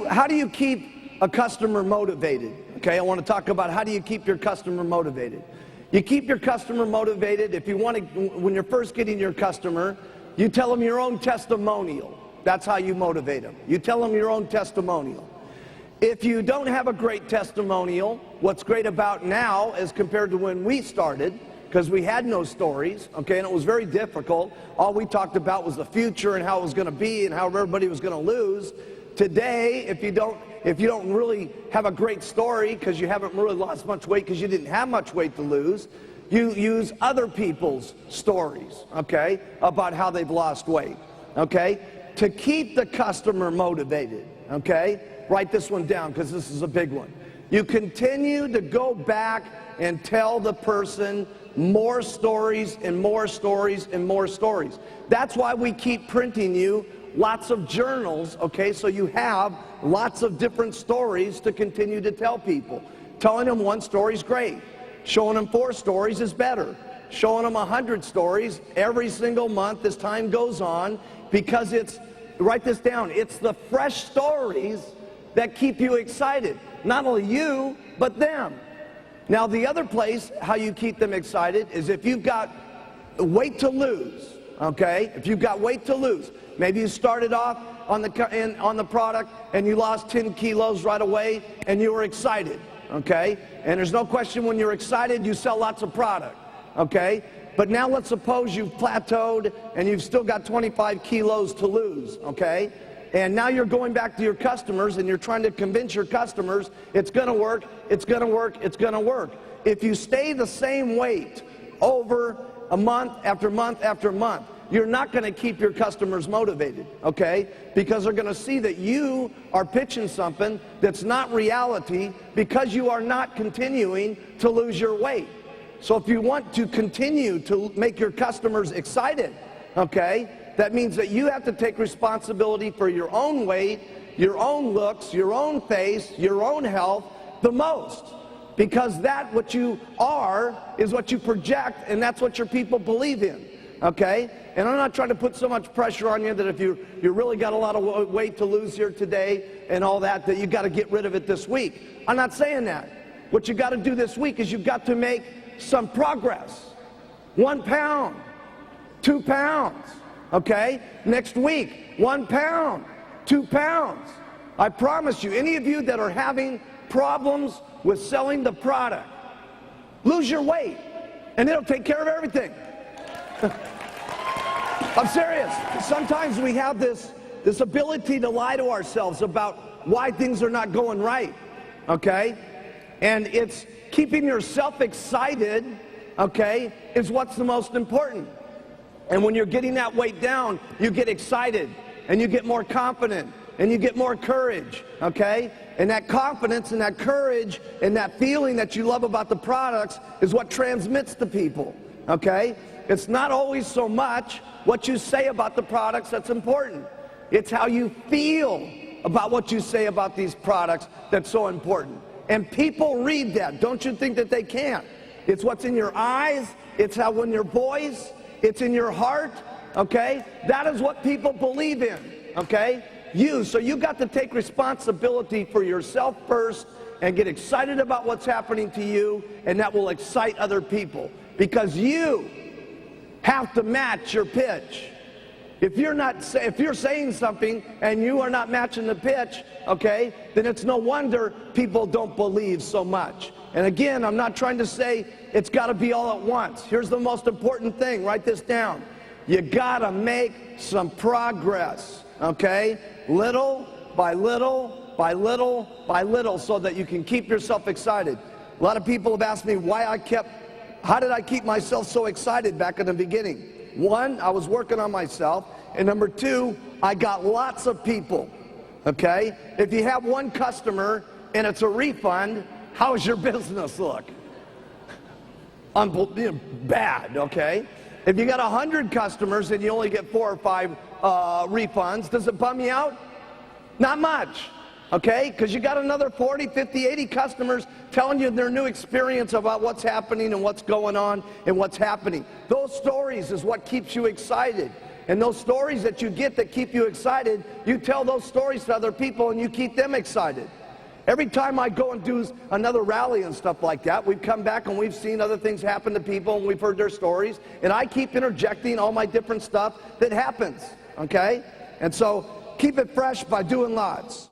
How do you keep a customer motivated? Okay, I want to talk about how do you keep your customer motivated. You keep your customer motivated if you want to, when you're first getting your customer, you tell them your own testimonial. That's how you motivate them. You tell them your own testimonial. If you don't have a great testimonial, what's great about now as compared to when we started, because we had no stories, okay, and it was very difficult. All we talked about was the future and how it was going to be and how everybody was going to lose. Today, if you don't really have a great story because you haven't really lost much weight because you didn't have much weight to lose, you use other people's stories, okay, about how they've lost weight, okay, to keep the customer motivated, okay. Write this one down because this is a big one. You continue to go back and tell the person more stories and more stories and more stories. That's why we keep printing you lots of journals, okay, so you have lots of different stories to continue to tell people. Telling them one story is great. Showing them 4 stories is better. Showing them 100 stories every single month as time goes on, because it's, write this down, it's the fresh stories that keep you excited. Not only you, but them. Now the other place how you keep them excited is if you've got weight to lose, okay? If you've got weight to lose, maybe you started off on the product and you lost 10 kilos right away and you were excited, okay? And there's no question when you're excited, you sell lots of product, okay? But now let's suppose you've plateaued and you've still got 25 kilos to lose, okay? And now you're going back to your customers and you're trying to convince your customers it's going to work, it's going to work, it's going to work. If you stay the same weight over a month after month after month, you're not going to keep your customers motivated, okay? Because they're going to see that you are pitching something that's not reality because you are not continuing to lose your weight. So if you want to continue to make your customers excited, okay, that means that you have to take responsibility for your own weight, your own looks, your own face, your own health the most. Because that what you are is what you project, and that's what your people believe in, okay? And I'm not trying to put so much pressure on you that if you really got a lot of weight to lose here today and all that, that you got to get rid of it this week. I'm not saying that. What you got to do this week is you've got to make some progress. 1 pound, 2 pounds. Okay, next week, 1 pound, 2 pounds. I promise you, any of you that are having problems with selling the product, lose your weight, and it'll take care of everything. I'm serious. Sometimes we have this ability to lie to ourselves about why things are not going right, okay? And it's keeping yourself excited, okay, is what's the most important. And when you're getting that weight down, you get excited, and you get more confident, and you get more courage, okay? And that confidence and that courage and that feeling that you love about the products is what transmits to people, okay? It's not always so much what you say about the products that's important. It's how you feel about what you say about these products that's so important. And people read that. Don't you think that they can't? It's what's in your eyes. It's how in your voice. It's in your heart, okay? That is what people believe in, okay? So you got to take responsibility for yourself first and get excited about what's happening to you, and that will excite other people because you have to match your pitch. If you're saying something and you are not matching the pitch, okay, then it's no wonder people don't believe so much. And again, I'm not trying to say it's got to be all at once. Here's the most important thing. Write this down. You got to make some progress, okay? Little by little by little by little so that you can keep yourself excited. A lot of people have asked me how did I keep myself so excited back in the beginning? 1, I was working on myself. And number 2, I got lots of people, okay? If you have 1 customer and it's a refund, how's your business look? Bad, okay? If you got 100 customers and you only get 4 or 5 refunds, does it bum you out? Not much, okay? Because you got another 40, 50, 80 customers telling you their new experience about what's happening and what's going on and what's happening. Those stories is what keeps you excited. And those stories that you get that keep you excited, you tell those stories to other people and you keep them excited. Every time I go and do another rally and stuff like that, we've come back and we've seen other things happen to people and we've heard their stories, and I keep interjecting all my different stuff that happens, okay? And so keep it fresh by doing lots.